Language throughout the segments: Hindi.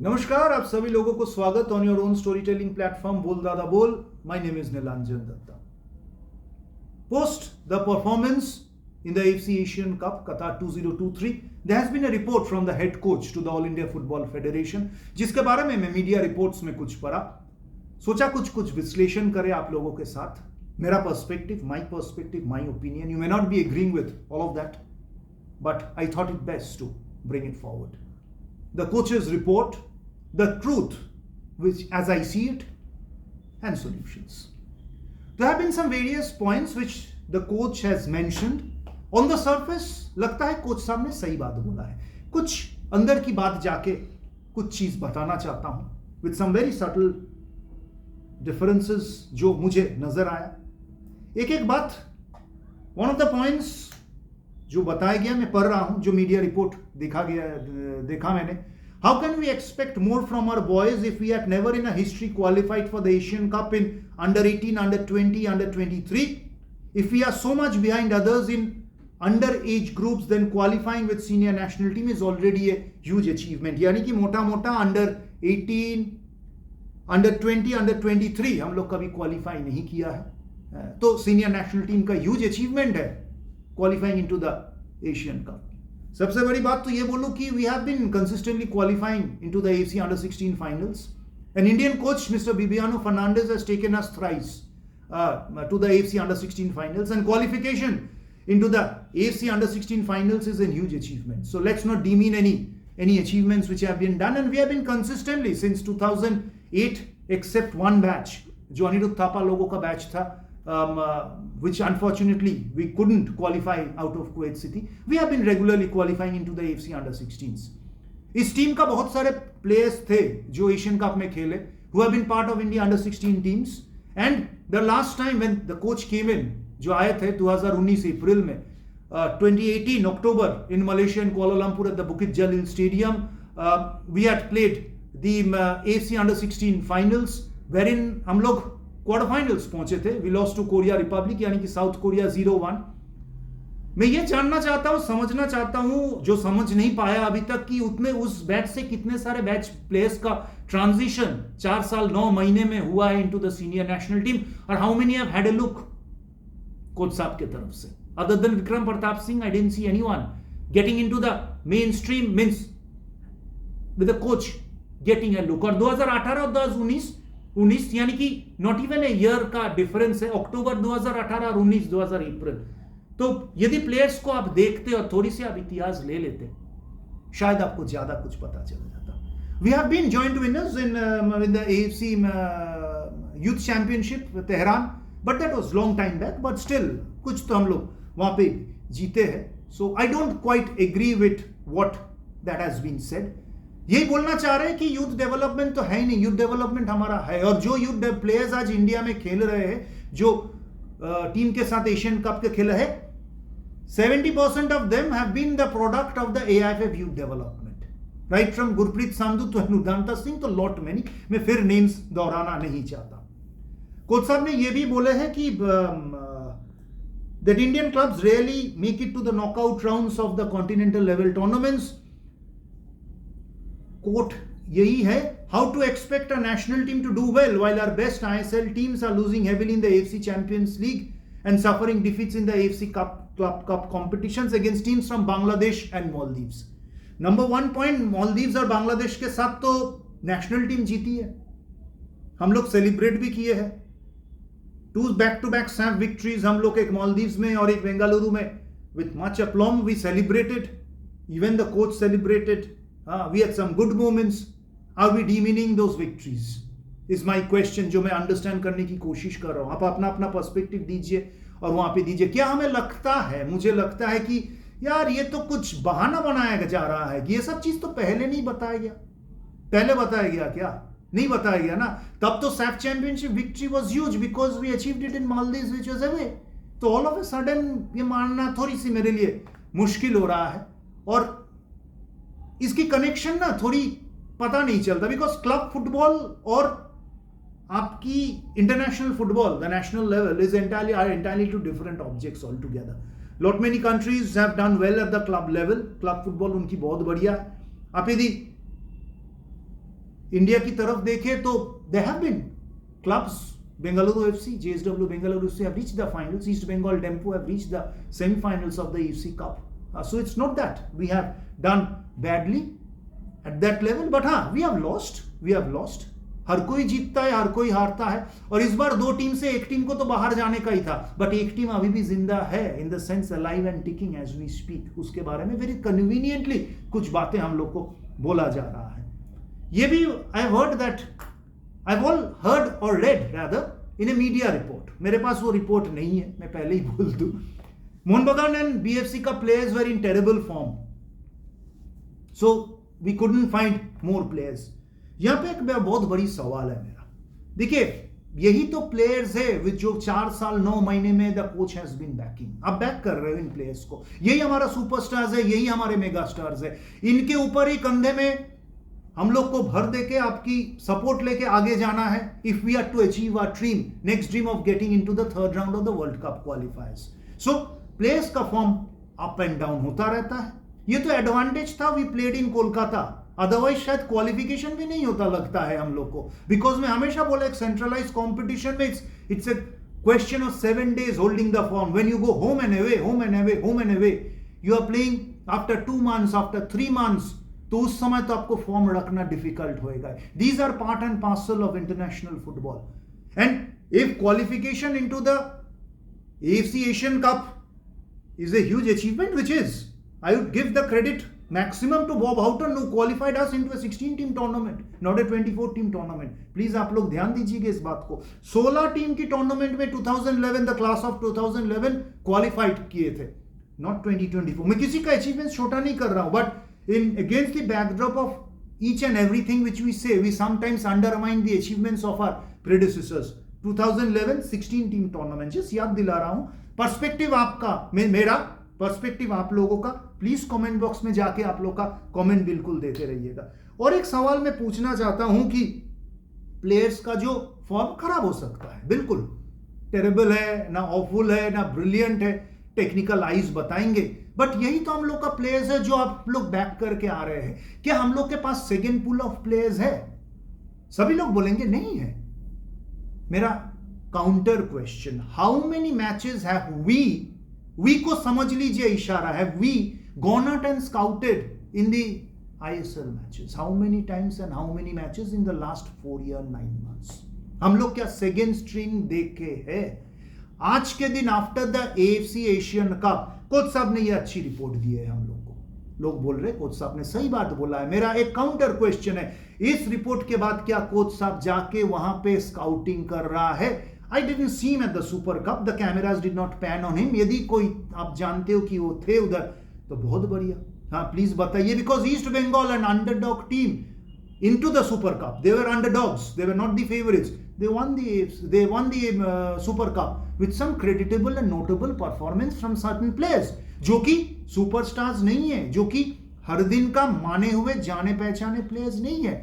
नमस्कार, आप सभी लोगों को स्वागत on your own story telling platform Bol Dada Bol. My name is Nilanjan Datta. Post the performance in the AFC Asian Cup Qatar 2023, there has been a report from the head coach to the All India Football Federation, जिसके बारे में मैं मीडिया रिपोर्ट्स में कुछ पढ़ा, सोचा कुछ विश्लेषण करें आप लोगों के साथ. मेरा perspective, my opinion. You may not be agreeing with all of that, but I thought it best to bring it forward. The coach's report, the truth, which as I see it, and solutions. There have been some various points which the coach has mentioned. On the surface, लगता है कोच साहब ने सही बात बोला है. कुछ अंदर की बात जाके कुछ चीज बताना चाहता हूं, with some very subtle differences जो मुझे नजर आया. एक बात, one of the points जो बताया गया, मैं पढ़ रहा हूं, जो मीडिया रिपोर्ट देखा मैंने. How can we expect more from our boys if we had never in a history qualified for the Asian Cup in under 18, under 20, under 23? If we are so much behind others in underage groups, then qualifying with senior national team is already a huge achievement. यानी कि मोटा under 18, under 20, under 23 हम लोग कभी क्वालिफाई नहीं किया है. तो सीनियर नेशनल टीम का ह्यूज अचीवमेंट है qualifying into the Asian Cup. सबसे बड़ी बात तो ये बोलूं कि we have been consistently qualifying into the AFC under 16 finals. An Indian coach mister Bibiano Fernandes has taken us thrice to the AFC under 16 finals, and qualification into the AFC under 16 finals is a huge achievement. So let's not demean any achievements which have been done, and we have been consistently since 2008 except one batch जो अनिरुद्ध थापा लोगों का बैच था, which unfortunately we couldn't qualify out of Kuwait City. We have been regularly qualifying into the AFC under 16s. इस टीम का बहुत सारे प्लेयर्स थे जो एशियन कप में खेले, who have been part of India under 16 teams. And the last time when the coach came in, जो आए थे 2019 अप्रैल में, 2018 October in Malaysia and Kuala Lumpur at the Bukit Jalil Stadium, we had played the AFC under 16 finals, wherein हम लोग क्वार्टर फाइनल्स पहुंचे थे. We lost to Korea Republic, यानी कि साउथ कोरिया 0-1. मैं ये जानना चाहता हूं, समझना चाहता हूं, जो समझ नहीं पाया अभी तक, कि उतने उस बैच से कितने सारे बैच प्लेयर्स का ट्रांजिशन 4 साल 9 महीने में हुआ है into the senior national team, और how many have had a look coach साहब की तरफ से. Other than Vikram Pratap Singh, I didn't see anyone getting into the main stream means with the coach getting a look. और 2018 और 2019 यानी कि नॉट इवन ए ईयर का डिफरेंस है. अक्टूबर 2018 और 19 अप्रैल. तो यदि प्लेयर्स को आप देखते और थोड़ी सी आप इतिहास ले लेते, शायद आपको ज्यादा कुछ पता चल जाता. We have been joint winners in the AFC youth championship Tehran, but that was long time back. But still कुछ तो हम लोग वहां पे जीते हैं. So I don't quite agree with what that has been said. यही बोलना चाह रहे हैं कि यूथ डेवलपमेंट तो है ही नहीं. यूथ डेवलपमेंट हमारा है, और जो यूथ प्लेयर्स आज इंडिया में खेल रहे हैं, जो टीम के साथ एशियन कप के खेले हैं, 70% of them have been the product of the AIFF youth development, right from Gurpreet Sandhu to Anudanta Singh to lot many. मैं फिर नेम्स दोहराना नहीं चाहता. कोच साहब ने ये भी बोले हैं कि that Indian clubs rarely make it to the knockout rounds of the continental level tournaments. Quote यही है, how to expect a national team to do well while our best ISL teams are losing heavily in the AFC Champions League and suffering defeats in the AFC Club Cup competitions against teams from Bangladesh and Maldives. Number 1 point, Maldives और बांग्लादेश के साथ तो नेशनल टीम जीती है, हम लोग सेलिब्रेट भी किए हैं. 2 back-to-back SAF victories हम लोग, एक मालदीव्स में और एक बेंगलुरु में. With much aplomb we celebrated, even the coach celebrated. We had some good moments. Are we demeaning those victories? Is my question, जो मैं अंडरस्टैंड करने की कोशिश कर रहा हूं. आप अपना अपना पर्सपेक्टिव दीजिए और वहां पे दीजिए. क्या हमें लगता है, मुझे लगता है कि यार ये तो कुछ बहाना बनाया जा रहा है कि ये सब चीज तो पहले नहीं बताया गया. पहले बताया गया क्या? नहीं बताया गया ना. तब तो SAFF championship victory was huge because we achieved it in Maldives which was away. तो ऑल ऑफ अ सडन ये मानना थोड़ी सी मेरे लिए मुश्किल हो रहा है, और इसकी कनेक्शन ना थोड़ी पता नहीं चलता. बिकॉज क्लब फुटबॉल और आपकी international football, the national level, is entirely two different objects altogether. Lot many countries have done well at the club level. Club football उनकी बहुत बढ़िया है. आप यदि इंडिया की तरफ देखें तो they have been clubs, Bengaluru FC, JSW Bengaluru FC have reached the finals. East Bengal Dempo have reached the semi-finals of the AFC Cup. So it's not that we have done badly at that level, but we have lost. We have lost. हर कोई जीतता है, हर कोई हारता है, और इस बार दो टीम से एक टीम को तो बाहर जाने का ही था, बट एक टीम अभी भी जिंदा है, in the sense alive and ticking as we speak. उसके बारे में वेरी कन्वीनियंटली कुछ बातें हम लोग को बोला जा रहा है. ये भी I heard that I've all heard or read rather in a media report. मेरे पास वो रिपोर्ट नहीं है, मैं पहले ही बोल दूं. मोहन बगान एंड बीएफसी का players were in terrible form, so we couldn't find more players. यहां पे एक बहुत बड़ी सवाल है मेरा. देखिए, यही तो प्लेयर्स है विच जो 4 साल 9 महीने में the coach has been backing. आप बैक कर रहे हो इन प्लेयर्स को. यही हमारा सुपरस्टार्स है, यही हमारे मेगा स्टार्स है. इनके ऊपर ही कंधे में हम लोग को भर देके आपकी सपोर्ट लेके आगे जाना है. If we are to achieve our dream, next dream of getting into the third round of the world cup qualifiers. So players का फॉर्म अप एंड डाउन होता रहता है. ये तो एडवांटेज था we played in Kolkata, otherwise शायद क्वालिफिकेशन भी नहीं होता लगता है हम लोग को. बिकॉज मैं हमेशा बोला एक सेंट्रलाइज कॉम्पिटिशन में it's a question of 7 days holding the form. When you go home and away, home and away, home and away, you are playing after 2 months, after 3 months, तो उस समय तो आपको फॉर्म रखना डिफिकल्ट होएगा. These are part and parcel of international football. And if qualification into the AFC Asian cup is a huge achievement, which is I would give the credit maximum to Bob Houghton who qualified us into a 16-team tournament, not a 24-team tournament. Please आप लोग ध्यान दीजिएगा इस बात को. 16 टीम की टूर्नामेंट में 2011 द क्लास ऑफ 2011 क्वालिफाइड किए थे, नॉट 2024. मैं किसी का अचीवमेंट छोटा नहीं कर रहा हूं, but in against the backdrop of each and everything which we say, we sometimes undermine the achievements of our predecessors. 2011 16-team tournament, just याद दिला रहा हूं. पर्सपेक्टिव आपका, मेरा पर्सपेक्टिव आप लोगों का, प्लीज कमेंट बॉक्स में जाके आप लोग का कमेंट बिल्कुल देते रहिएगा. और एक सवाल मैं पूछना चाहता हूं कि प्लेयर्स का जो फॉर्म खराब हो सकता है, बिल्कुल टेरेबल है, ना ऑफुल है, ना ब्रिलियंट है, टेक्निकल आइज बताएंगे, बट यही तो हम लोग का प्लेयर्स है जो आप लोग बैक करके आ रहे हैं. क्या हम लोग के पास सेकेंड पूल ऑफ प्लेयर्स है? सभी लोग बोलेंगे नहीं है. मेरा counter question, how many matches have we को समझ लीजिए इशारा, have we gone out and scouted in the ISL matches? How many times and how many matches in the last 4 years 9 months? हम लोग क्या सेकेंड स्ट्रिंग देखे है? आज के दिन after the AFC Asian cup, coach साहब ने ये अच्छी रिपोर्ट दी है हम लोग को. लोग बोल रहे कोच साहब ने सही बात बोला है. मेरा एक काउंटर क्वेश्चन है, इस रिपोर्ट के बाद क्या कोच साहब जाके वहां पे स्काउटिंग कर रहा है? आई didn't see him at the super cup, the cameras did not pan on him. यदि कोई आप जानते हो कि वो थे उधर तो बहुत बढ़िया, हाँ प्लीज बताइए. Because East Bengal an underdog team into the Super Cup, they were underdogs, they were not the favorites, they won the Super Cup with some creditable and notable performance from certain players, जो कि सुपरस्टार्स नहीं है, जो कि हर दिन का माने हुए जाने पहचाने प्लेयर्स नहीं है.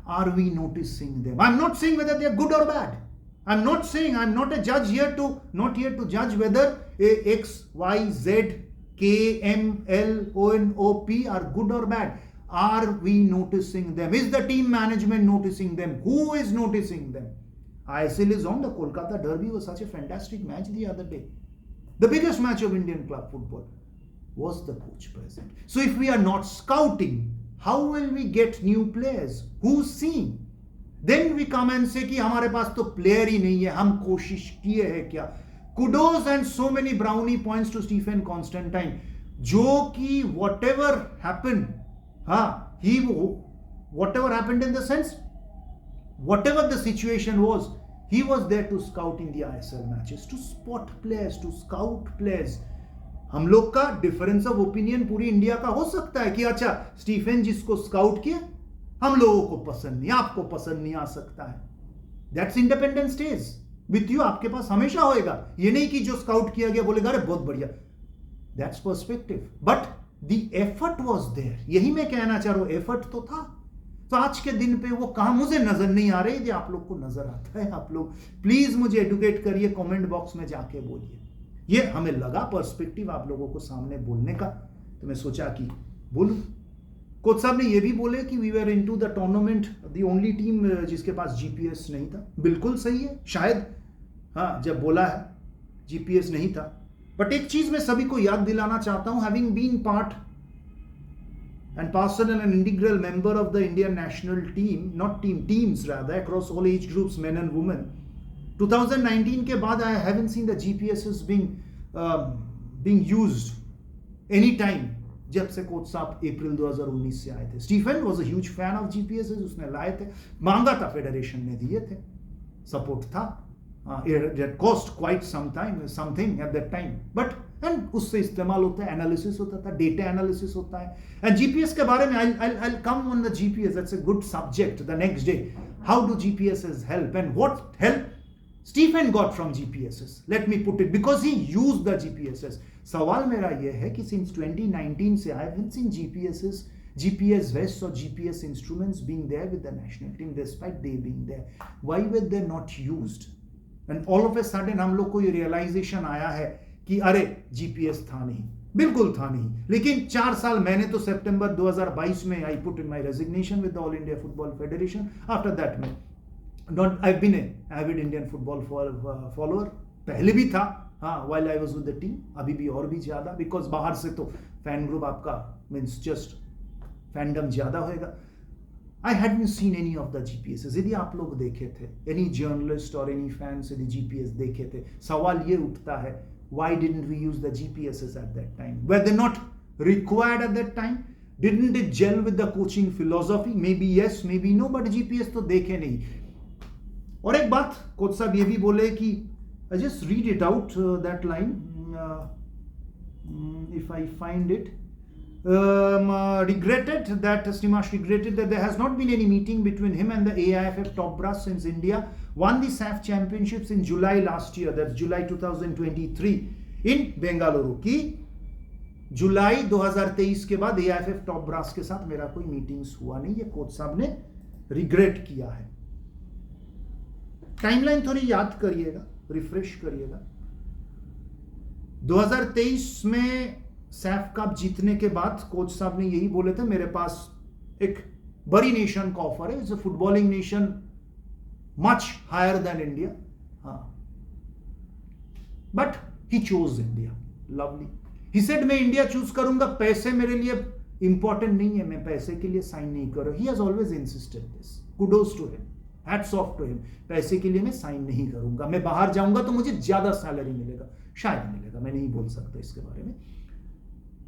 Are we noticing them? I'm not saying whether they are good or bad. I'm not a judge here to judge whether a X, Y, Z, K, M, L, O, N, O, P are good or bad. Are we noticing them? Is the team management noticing them? Who is noticing them? ISL is on. The Kolkata Derby was such a fantastic match the other day. The biggest match of Indian club football. Was the coach present? So if we are not scouting, how will we get new players? Who's seeing? Then we come and say कि हमारे पास तो player ही नहीं है, हम कोशिश किए हैं क्या? Kudos and so many brownie points to Stephen Constantine, जो कि whatever happened, whatever happened in the sense, whatever the situation was, he was there to scout in the ISL matches, to spot players, to scout players. हम लोग का डिफरेंस ऑफ ओपिनियन पूरी इंडिया का हो सकता है कि अच्छा स्टीफन जिसको स्काउट किया हम लोगों को पसंद नहीं, आपको पसंद नहीं आ सकता है. That's independent stage with you, आपके पास हमेशा होएगा. ये नहीं कि जो स्काउट किया गया बोलेगा अरे बहुत बढ़िया. That's perspective, but the effort was there. यही मैं कहना चाह रहा हूं, एफर्ट तो था. तो आज के दिन पे वो कहां मुझे नजर नहीं आ रही, आप लोग को नजर आता है. आप लोग प्लीज मुझे एडुकेट करिए, कमेंट बॉक्स में जाके बोलिए. ये हमें लगा पर्सपेक्टिव आप लोगों को सामने बोलने का, तो मैं सोचा कि बोलूं. कोच साहब ने ये भी बोले कि we were into the tournament the only team जिसके पास जीपीएस नहीं था। बिल्कुल सही है, शायद हाँ जब बोला है जीपीएस नहीं था। बट एक चीज मैं सभी को याद दिलाना चाहता हूं, having been part and parcel and integral member of the Indian national team, not teams rather, across all age groups, men and women. 2019 के बाद I haven't seen the GPSs being used any time जब से कोच साहब अप्रैल 2019 से आए थे। Stephen was a huge fan of GPSs, उसने लाए थे, मांगा था, फेडरेशन ने दिए थे, सपोर्ट था, it cost quite something at that time, but and उससे इस्तेमाल होता है, एनालिसिस होता था, डेटा एनालिसिस होता है। एंड जीपीएस के बारे में I come on the GPS, that's a good subject the next day, how do GPSs help and what help Stephen got from GPSs, let me put it, because he used the GPSs. सवाल मेरा यह है कि सिंस 2019 से I haven't seen GPSs, GPS vests or GPS instruments being there with the national team despite they being there. Why were they not used? And all of a sudden हम लोग को ये realization आया है कि अरे जीपीएस था नहीं, बिल्कुल था नहीं। लेकिन 4 साल मैंने तो सितंबर 2022 में I put in my resignation with the all India football federation. After that मैं not I been avid Indian football follower, पहले भी था हाँ while I was with the team, अभी भी और भी ज्यादा, बिकॉज बाहर से तो फैन ग्रुप आपका मीन्स जस्ट फैंडम ज्यादा होएगा। I hadn't seen any of the GPSs. यदि आप लोग देखे थे, any journalist or any fans यदि GPS देखे थे, सवाल ये उठता है, why didn't we use the GPSs at that time? Were they not required at that time? Didn't it gel with the coaching philosophy? Maybe yes, maybe no, but GPS तो देखे नहीं। और एक बात कोच साहब ये भी बोले कि I just read it out that line if I find it. Regretted that there has not been any meeting between him and the AIFF top brass since India won the SAF championships in July last year, that's July 2023 in Bengaluru। की जुलाई 2023 के बाद AIFF top brass के साथ मेरा कोई मीटिंग्स हुआ नहीं, ये कोच साहब ने रिग्रेट किया है। टाइमलाइन थोड़ी याद करिएगा, रिफ्रेश करिएगा। 2023 में सैफ कप जीतने के बाद कोच साहब ने यही बोले थे, मेरे पास एक बड़ी नेशन का ऑफर है, it's a footballing nation much higher than India, हाँ, but he chose India, lovely. He said मैं इंडिया चूज करूंगा, पैसे मेरे लिए इंपॉर्टेंट नहीं है, मैं पैसे के लिए साइन नहीं कर रहा। He has always insisted this, kudos to him, hats off to him. पैसे के लिए मैं साइन नहीं करूंगा, मैं बाहर जाऊंगा तो मुझे ज्यादा सैलरी मिलेगा, शायद मिलेगा, मैं नहीं बोल सकता इसके बारे में।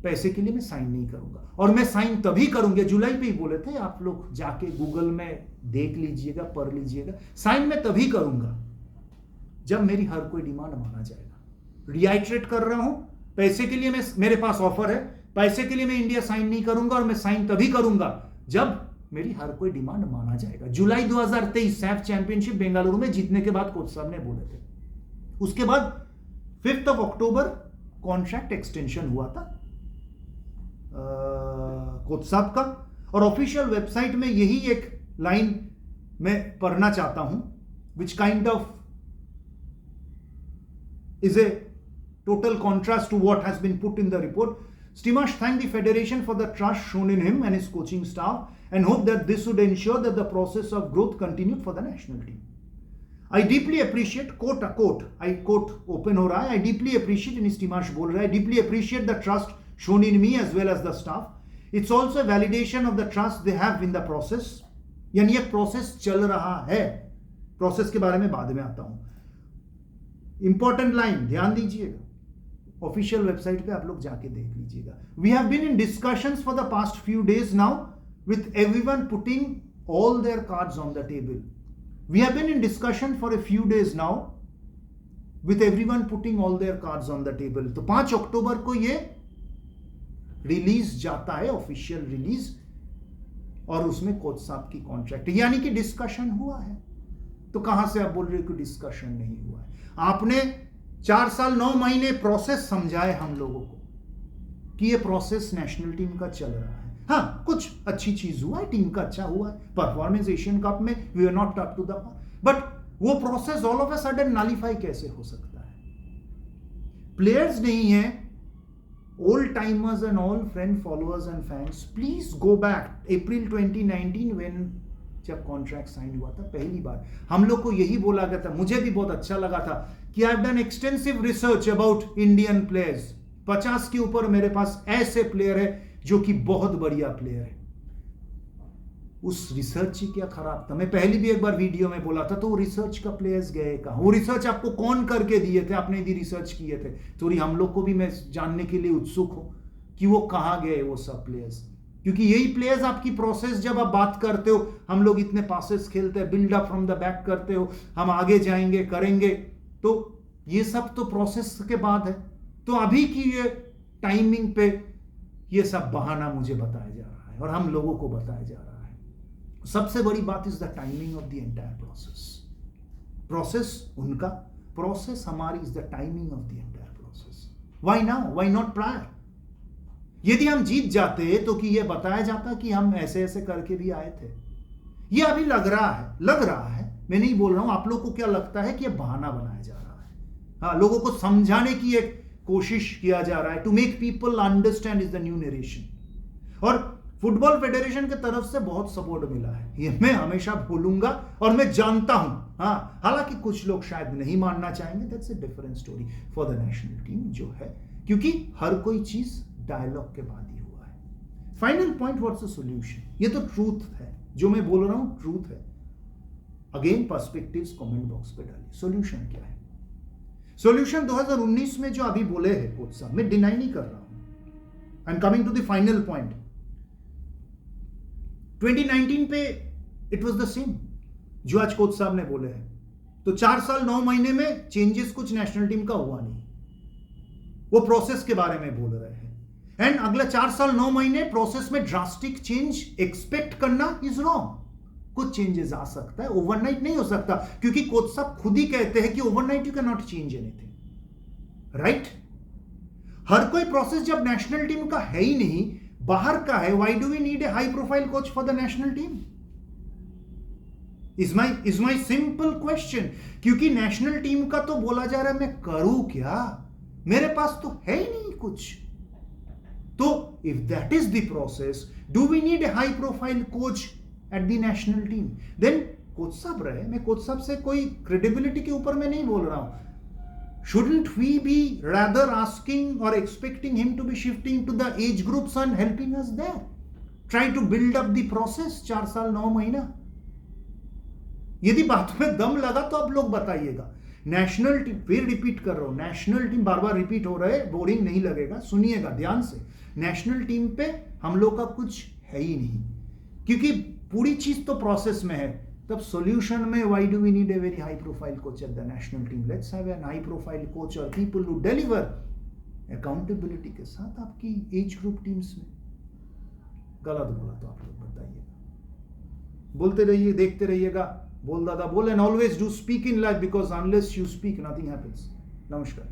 पैसे के लिए मैं साइन नहीं करूंगा, और मैं साइन तभी करूंगा, जुलाई पे ही बोले थे, आप लोग जाके गूगल में देख लीजिएगा, पढ़ लीजिएगा, साइन मैं तभी करूंगा जब मेरी हर कोई डिमांड माना जाएगा। रिआइट्रेट कर रहा हूं, पैसे के लिए मेरे पास ऑफर है, पैसे के लिए मैं इंडिया साइन नहीं करूंगा, और मैं साइन तभी करूंगा जब मेरी हर कोई डिमांड माना जाएगा। जुलाई 2023 सैफ चैंपियनशिप बेंगलुरु में जीतने के बाद कोच साहब ने बोले थे। उसके बाद 5 अक्टूबर कॉन्ट्रैक्ट एक्सटेंशन हुआ था कोच साहब का, और ऑफिशियल वेबसाइट में यही एक लाइन मैं पढ़ना चाहता हूं, which kind of is a total contrast to what has been put in the report. Stimash thanked the federation for the trust shown in him and his coaching staff and hoped that this would ensure that the process of growth continued for the national team. I deeply appreciate, quote unquote, I quote open हो रहा है, I deeply appreciate, in Stimash बोल रहा है, I deeply appreciate the trust shown in me as well as the staff. It's also a validation of the trust they have in the process. यानी एक प्रोसेस चल रहा है, प्रोसेस के बारे में बाद में आता हूं। इंपॉर्टेंट लाइन ध्यान दीजिएगा, ऑफिशियल वेबसाइट पे आप लोग जाके देख लीजिएगा। We have been in discussions for the past few days now with everyone putting all their cards on the table. We have been in discussion for a few days now with everyone putting all their cards on the table. तो 5 अक्टूबर को ये रिलीज जाता है, ऑफिशियल रिलीज, और उसमें कोच साहब की कॉन्ट्रैक्ट, यानी कि डिस्कशन हुआ है। तो कहां से आप बोल रहे हो कि डिस्कशन नहीं हुआ है? आपने 4 साल 9 महीने प्रोसेस समझाए हम लोगों को कि ये प्रोसेस नेशनल टीम का चल रहा है। हाँ, कुछ अच्छी चीज हुआ है, टीम का अच्छा हुआ है, परफॉर्मेंस एशियन कप में we are not up to the mark, but वो process all of a sudden nullify कैसे हो सकता है? प्लेयर्स नहीं है old timers and all friend followers and fans, please go back April 2019 when जब कॉन्ट्रैक्ट साइन हुआ था पहली बार, हम लोग को यही बोला गया था, मुझे भी बहुत अच्छा लगा था कि I have done extensive research about Indian players, 50 के ऊपर मेरे पास ऐसे प्लेयर है जो कि बहुत बढ़िया प्लेयर है। उस रिसर्च ही क्या खराब था, मैं पहले भी एक बार वीडियो में बोला था, तो वो रिसर्च का प्लेयर्स गए कहां? वो रिसर्च आपको कौन करके दिए थे? आपने भी रिसर्च किए थे, थोड़ी हम लोग को भी मैं जानने के लिए उत्सुक हूं कि वो कहां गए वो सब प्लेयर्स, क्योंकि यही प्लेयर्स आपकी प्रोसेस, जब आप बात करते हो हम लोग इतने पासेस खेलते हैं, build up from the back करते हो, हम आगे जाएंगे करेंगे, तो ये सब तो प्रोसेस के बाद है। तो अभी की ये टाइमिंग पे ये सब बहाना मुझे बताया जा रहा है और हम लोगों को बताया जा रहा है। सबसे बड़ी बात is the timing of the entire process. Process उनका, प्रोसेस हमारी is the timing of the entire process. Why now, why not prior? यदि हम जीत जाते तो कि ये बताया जाता कि हम ऐसे ऐसे करके भी आए थे। ये अभी लग रहा है, मैं नहीं बोल रहा हूं, आप लोग को क्या लगता है कि ये बहाना बनाया जा रहा है? हाँ, लोगों को समझाने की एक कोशिश किया जा रहा है, to make people understand is the new narration. और फुटबॉल फेडरेशन की तरफ से बहुत सपोर्ट मिला है, ये मैं हमेशा बोलूंगा और मैं जानता हूं। हाँ, हालांकि कुछ लोग शायद नहीं मानना चाहेंगे, that's a different story for the national team जो है, क्योंकि हर कोई चीज डायलॉग के बाद ही हुआ है। Final point, what's the solution? ये तो ट्रूथ है, जो मैं बोल रहा हूं ट्रूथ है। अगेन पर्सपेक्टिव्स कमेंट बॉक्स पे डालिए, सॉल्यूशन क्या है? सॉल्यूशन 2019 में जो अभी बोले हैं कोच साहब, मैं डिनाई नहीं कर रहा हूं। I am coming to the final point. 2019 पे इट वाज द सेम जो आज कोच साहब ने बोले हैं। तो 4 साल 9 महीने में चेंजेस कुछ नेशनल टीम का हुआ नहीं, वो प्रोसेस के बारे में बोल रहे हैं। एंड अगला 4 साल 9 महीने प्रोसेस में ड्रास्टिक चेंज एक्सपेक्ट करना इज रॉन्ग। कुछ चेंजेस आ सकता है, ओवरनाइट नहीं हो सकता, क्योंकि कोच साहब खुद ही कहते हैं कि overnight you can not change anything, right? हर कोई प्रोसेस जब नेशनल टीम का है ही नहीं, बाहर का है, why do we need a high profile coach for the national team? Is my simple question. क्योंकि नेशनल टीम का तो बोला जा रहा है, मैं करूं क्या? मेरे पास तो है ही नहीं कुछ। तो if that is the process, do we need a high profile coach at the national team? Then coach साहब रहे, मैं कोच साहब से कोई क्रेडिबिलिटी के ऊपर मैं नहीं बोल रहा हूं। Shouldn't we be rather asking or expecting him to be shifting to the age groups and helping us there? Try to build up the process 4 साल 9 महीना। यदि बात में दम लगा तो आप लोग बताइएगा। नेशनल टीम, फिर रिपीट कर रहा हूं, नेशनल टीम, बार बार रिपीट हो रहे, बोरिंग नहीं लगेगा, सुनिएगा ध्यान से। नेशनल टीम पे हम लोग का कुछ है ही नहीं, क्योंकि पूरी चीज तो प्रोसेस में है। तब सॉल्यूशन में why do we need a very high profile coach at the national team? Let's have an high profile coach और पीपल हु डिलीवर अकाउंटेबिलिटी के साथ आपकी एज ग्रुप टीम्स में। गलत बोला तो आप लोग बताइएगा। बोलते रहिए, देखते रहिएगा बोल दादा बोल, and always do speak in life, because unless you speak nothing happens. नमस्कार।